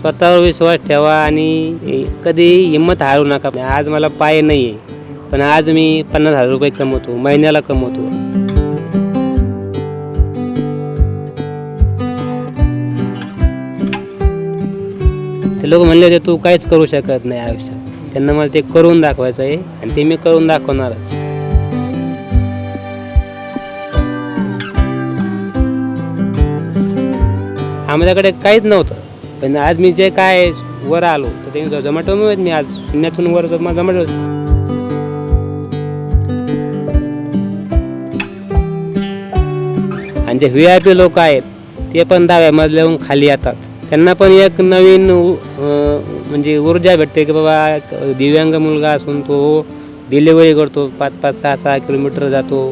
स्वतःवर विश्वास ठेवा आणि कधी हिंमत हारू नका. आज मला पाय नाही आहे, पण आज मी 50,000 रुपये कमवतो, महिन्याला कमवतो. ते लोक म्हणले होते तू काहीच करू शकत नाही आयुष्यात. त्यांना मला ते करून दाखवायचं आहे आणि ते मी करून दाखवणारच. आमच्याकडे काहीच नव्हतं, पण आज मी जे काय वर आलो तर ते झोमॅटोमुळेच मी आज शून्यातून वर झोमॅटो. आणि जे VIP लोक आहेत ते पण 10व्या मजल्याहून खाली येतात. त्यांना पण एक नवीन म्हणजे ऊर्जा भेटते की बाबा दिव्यांग मुलगा असून तो डिलिव्हरी करतो, 5-5, 6-6 किलोमीटर जातो.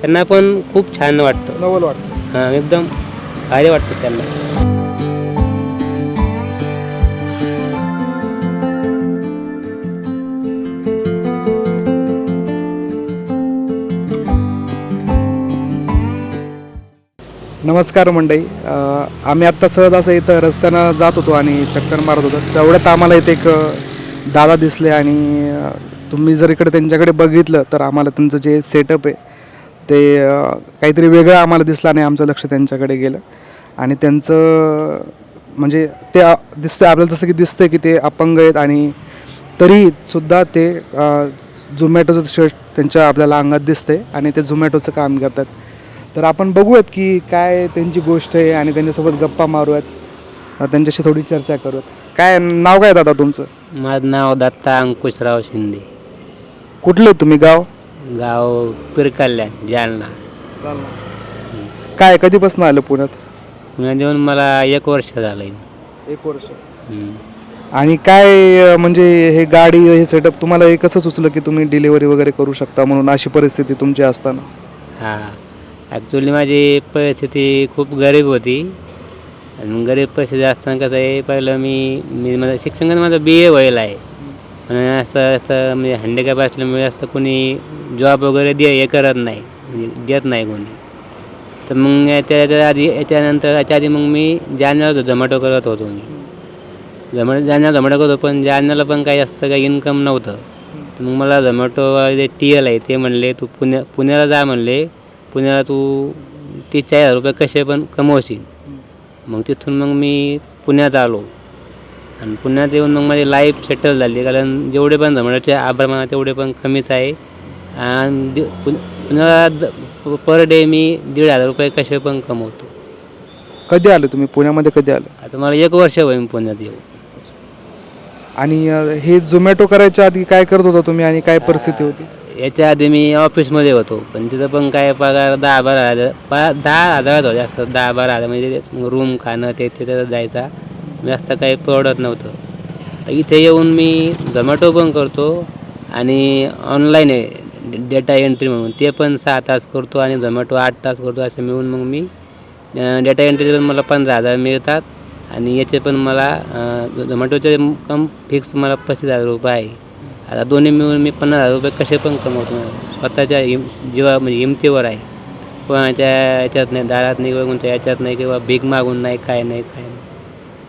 त्यांना पण खूप छान वाटतं, नवल वाटतं. हां एकदम भारी वाटतं त्यांना. नमस्कार मंडळी, आम्ही आत्ता सहज असं इथं रस्त्यानं जात होतो आणि चक्कर मारत होतो. तेवढ्यात आम्हाला इथे एक दादा दिसले आणि तुम्ही जर इकडे त्यांच्याकडे बघितलं तर आम्हाला त्यांचं जे सेटअप आहे ते काहीतरी वेगळं आम्हाला दिसलं आणि आमचं लक्ष त्यांच्याकडे गेलं. आणि त्यांचं म्हणजे ते दिसतं आपल्याला जसं की दिसतं की ते अपंग आहेत आणि तरीसुद्धा ते झोमॅटोचं शर्ट त्यांच्या आपल्याला अंगात दिसतंय आणि ते झोमॅटोचं काम करतात. तर आपण बघूयात की काय त्यांची गोष्ट आहे आणि त्यांच्यासोबत गप्पा मारूयात, त्यांच्याशी थोडी चर्चा करूयात. काय नाव काय दादा तुमचं? माझं नाव दत्ता अंकुशराव शिंदे. कुठले तुम्ही? गाव पिरकल्याण, जालना. काय कधीपासून आलं पुण्यात? पुण्यात येऊन मला 1 वर्ष झालं. 1 वर्ष. आणि काय म्हणजे हे गाडी हे सेटअप तुम्हाला हे कसं सुचलं की तुम्ही डिलिव्हरी वगैरे करू शकता म्हणून, अशी परिस्थिती तुमची असताना? हां, ॲक्च्युली माझी परिस्थिती खूप गरीब होती. आणि गरीब परिस्थिती असताना कसं आहे, पहिलं मी माझं शिक्षण माझं BA व्हायला आहे, पण असं म्हणजे हँडिकॅप असल्यामुळे असतं कोणी जॉब वगैरे हे करत नाही, म्हणजे देत नाही कोणी. तर मग याच्या आधी मग मी जालन्याला झोमॅटो करत होतो. जालन्याला झोमॅटो करतो, पण जालन्याला पण काही जास्त काही इन्कम नव्हतं. मग मला झोमॅटो जे TL आहे ते म्हणले तू पुण्याला जा म्हणले, पुण्याला तू 30-40 रुपये कसे पण कमवशील. मग तिथून मग मी पुण्यात आलो आणि पुण्यात येऊन मग माझी लाईफ सेटल झाली. कारण जेवढे पण झोमॅटोचे आभार माना तेवढे पण कमीच आहे. आणि पुण्याला पर डे मी 1,500 रुपये कसे पण कमवतो. कधी आले तुम्ही पुण्यामध्ये? कधी आले? आता मला 1 वर्ष होईल पुण्यात येऊ. आणि हे झोमॅटो करायच्या आधी काय करत होता तुम्ही आणि काय परिस्थिती होती? याच्या आधी मी ऑफिसमध्ये होतो, पण तिथं पण काय पगार 10-12 हजार, 10 हजारात होते जास्त, 10-12 हजार म्हणजे रूम खाणं ते त्याच्यात जायचा, जास्त काही परवडत नव्हतं. तर इथे येऊन मी झोमॅटो पण करतो आणि ऑनलाईन आहे डेटा एंट्री म्हणून, ते पण 6 तास करतो आणि झोमॅटो 8 तास करतो. असं मिळून मग मी डेटा एंट्रीचे पण मला 15,000 मिळतात आणि याचे पण मला झोमॅटोचे कम फिक्स मला 35,000 रुपये आहे. आता दोन्ही मिळून मी 50,000 रुपये कसे पण कमवतो. स्वतःच्या जीवा म्हणजे हिमतीवर आहे. कोणाच्या याच्यात नाही, दारात नाही, कोणत्या याच्यात नाही, किंवा भीक मागून नाही, काय नाही.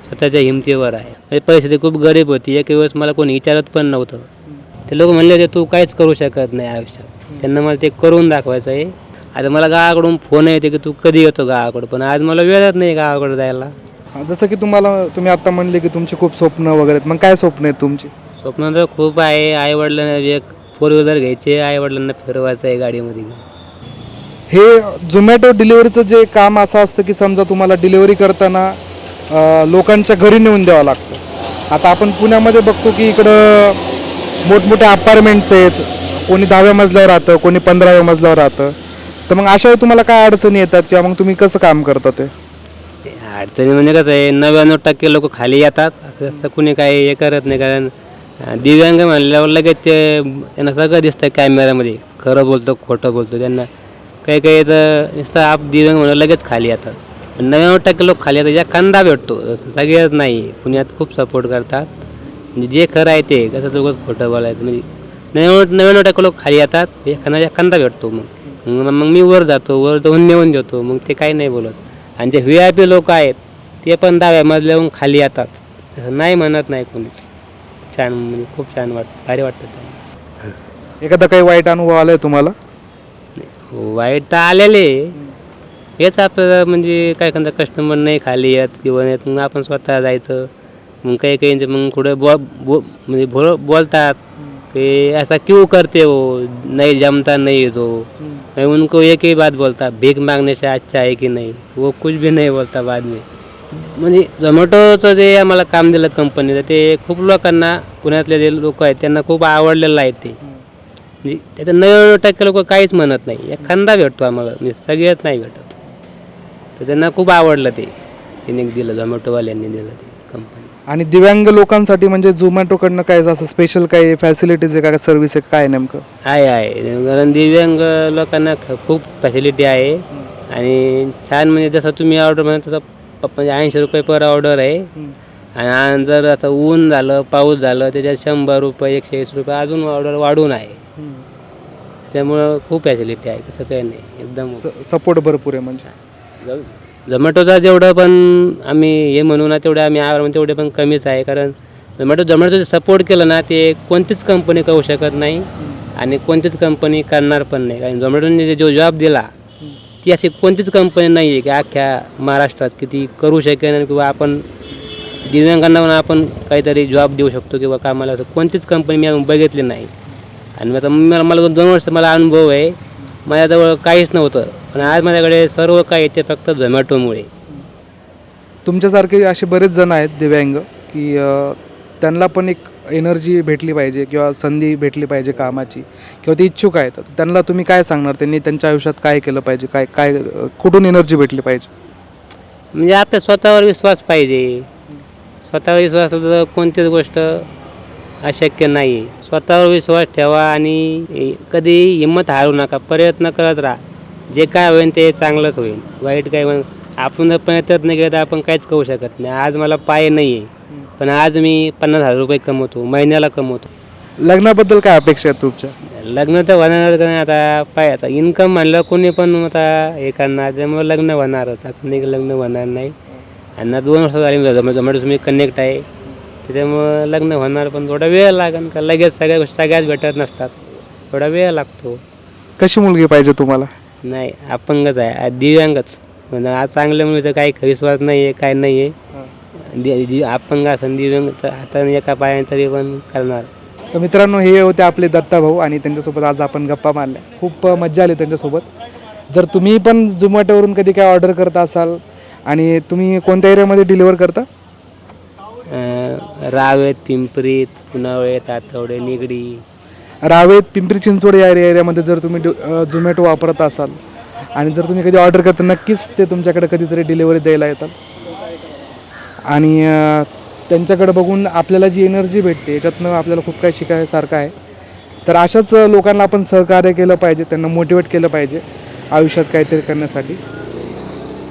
स्वतःच्या हिमतीवर आहे. म्हणजे परिस्थिती खूप गरीब होती. एक दिवस मला कोणी विचारत पण नव्हतं. ते लोक म्हणले होते तू काहीच करू शकत नाही आयुष्यात. त्यांना मला ते करून दाखवायचं आहे. आता मला गावाकडून फोन येते की तू कधी येतो गावाकडं, पण आज मला वेळच नाही गावाकडं जायला. जसं की तुम्ही आता म्हणले की तुमची खूप स्वप्न वगैरे आहेत, मग काय स्वप्न आहेत तुमची? स्वप्न तर खूप आहे. आईवडिलांना एक 4 व्हीलर घ्यायचे, आईवडिलांना फिरवायचं आहे गाडीमध्ये. हे झोमॅटो डिलिव्हरीचं जे काम असं असतं की समजा तुम्हाला डिलिव्हरी करताना लोकांच्या घरी नेऊन द्यावं लागतं. आता आपण पुण्यामध्ये बघतो की इकडं मोठमोठे अपार्टमेंट्स आहेत, कोणी 10व्या मजल्यावर राहतं, कोणी 15व्या मजल्यावर राहतं. तर मग अशा वेळी तुम्हाला काय अडचणी येतात किंवा मग तुम्ही कसं काम करता? ते अडचणी म्हणजे कसं आहे, 99% लोक खाली येतात, असं जास्त कुणी काही हे करत नाही. कारण दिव्यांग म्हणल्यावर लगेच त्यांना सगळं दिसतं कॅमेऱ्यामध्ये, खरं बोलतो खोटं बोलतो. त्यांना काही तर नुसतं दिव्यांग म्हणून लगेच खाली येतात. 99% लोक खाली येतात, ज्या खांदा भेटतो, सगळ्याच नाही. पुण्यात खूप सपोर्ट करतात, म्हणजे जे खरं आहे ते कसं लोकच खोटं बोलायचं. म्हणजे 99% लोक खाली येतात, एखादा खांदा भेटतो. मग मी वर जाऊन नेऊन देतो, मग ते काही नाही बोलत. आणि जे VIP लोक आहेत ते पण 10व्या मजल्याहून खाली येतात, तसं नाही म्हणत नाही कोणीच. छान म्हणजे खूप छान भारी वाटतं त्यांना. एखादा काही वाईट अनुभव आलाय तुम्हाला? वाईट तर आलेले, हेच आपल्याला म्हणजे काय एखादा कस्टमर नाही खाली येत किंवा येत, मग आपण स्वतः जायचं. मग काही काही मग कुठे म्हणजे बोलतात कि ऐसा क्यों करते हो, नहीं जमता नहीं तो. मैं उनको एक ही बात बोलता, भीख मांगने से अच्छा है कि नहीं. वो कुछ भी नहीं बोलता बाद में. म्हणजे झोमॅटोचं जे आम्हाला काम दिलं कंपनीचं, ते खूप लोकांना, पुण्यातले जे लोक आहेत त्यांना खूप आवडलेलं आहे ते. म्हणजे त्याचं 90% लोक काहीच म्हणत नाही. एखादा भेटतो आम्हाला, म्हणजे सगळेच नाही भेटत. तर त्यांना खूप आवडलं ते, तिने दिलं, झोमॅटोवाल्यांनी दिलं ते कंपनी. आणि दिव्यांग लोकांसाठी म्हणजे झोमॅटोकडनं काय असं स्पेशल काही फॅसिलिटीज आहे का, सर्व्हिस आहे काय नेमकं? आहे कारण दिव्यांग लोकांना खूप फॅसिलिटी आहे. आणि छान म्हणजे जसं तुम्ही ऑर्डर म्हणा तसं म्हणजे 80 रुपये पर ऑर्डर आहे. आणि जर असं ऊन झालं, पाऊस झालं, त्याच्यात 100 रुपये, 120 रुपये अजून ऑर्डर वाढून आहे. त्यामुळं खूप फॅसिलिटी आहे, कसं काही नाही, एकदम सपोर्ट भरपूर आहे म्हणजे. झोमॅटोचा जेवढं पण आम्ही हे म्हणू ना, तेवढं आम्ही आभार म्हणून तेवढे पण कमीच आहे. कारण झोमॅटोचं सपोर्ट केलं ना, ते कोणतीच कंपनी करू शकत नाही आणि कोणतीच कंपनी करणार पण नाही. कारण झोमॅटोने जो जॉब दिला, ती अशी कोणतीच कंपनी नाही आहे की अख्ख्या महाराष्ट्रात किती करू शकेल किंवा आपण दिव्यांगांना आपण काहीतरी जॉब देऊ शकतो किंवा कामाला, कोणतीच कंपनी मी बघितली नाही. आणि मला 2 वर्ष मला अनुभव आहे. माझ्याजवळ काहीच नव्हतं, पण आज माझ्याकडे सर्व काही येते फक्त झोमॅटोमुळे. तुमच्यासारखे असे बरेच जण आहेत दिव्यांग की त्यांना पण एक एनर्जी भेटली पाहिजे किंवा संधी भेटली पाहिजे कामाची, किंवा ते इच्छुक आहेत. त्यांना तुम्ही काय सांगणार? त्यांनी त्यांच्या आयुष्यात काय केलं पाहिजे, काय काय कुठून एनर्जी भेटली पाहिजे? म्हणजे आपल्या स्वतःवर विश्वास पाहिजे. स्वतःवर विश्वास असला तर कोणतीच गोष्ट अशक्य नाही. स्वतःवर विश्वास ठेवा आणि कधी हिंमत हारू नका, प्रयत्न करत राहा. जे काय होईल ते चांगलंच होईल. वाईट काय होईल, आपण जर प्रयत्न नाही केला तर आपण काहीच करू शकत नाही. आज मला पाय नाही आहे, पण आज मी 50,000 रुपये कमवतो, महिन्याला कमवतो. लग्नाबद्दल काय अपेक्षा आहेत तुमच्या? लग्न तर होणार का नाही, आता इन्कम म्हणलं कोणी पण आता हे करणार, त्यामुळे लग्न होणारच. असं नाही लग्न होणार नाही. आणि 2 वर्ष झाली झोमॅटो मी कनेक्ट आहे, त्याच्यामुळं लग्न होणार, पण थोडा वेळ लागेल. का लगेच सगळ्याच भेटत नसतात, थोडा वेळ लागतो. कशी मुलगी पाहिजे तुम्हाला? नाही, अपंगच आहे, दिव्यांगच. म्हणजे आज चांगल्या मुलीचं काही विश्वास नाही आहे, काय नाही आहे. अपंग असं दिव्यांग आता एका पायाने तरी पण करणार. तर मित्रांनो, हे होते आपले दत्ता भाऊ आणि त्यांच्यासोबत आज आपण गप्पा मारल्या. खूप मज्जा आली त्यांच्यासोबत. जर तुम्ही पण झोमॅटोवरून कधी काय ऑर्डर करत असाल, आणि तुम्ही कोणत्या एरियामध्ये डिलिव्हर करता? रावेत, पिंपरीत, पुनावळे, तातवडे, निगडी. रावेत, पिंपरी चिंचवड या एरियामध्ये जर तुम्ही झोमॅटो वापरत असाल आणि जर तुम्ही कधी ऑर्डर करता, नक्कीच ते तुमच्याकडे कधीतरी डिलिव्हरी द्यायला येतात. आणि त्यांच्याकडे बघून आपल्याला जी एनर्जी भेटते, याच्यातनं आपल्याला खूप काही शिकायसारखं आहे. तर अशाच लोकांना आपण सहकार्य केलं पाहिजे, त्यांना मोटिवेट केलं पाहिजे आयुष्यात काहीतरी करण्यासाठी.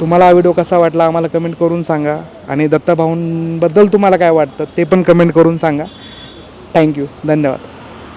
तुम्हाला हा व्हिडिओ कसा वाटला आम्हाला कमेंट करून सांगा. आणि दत्ता भाऊंबद्दल तुम्हाला काय वाटतं ते पण कमेंट करून सांगा. थँक्यू, धन्यवाद.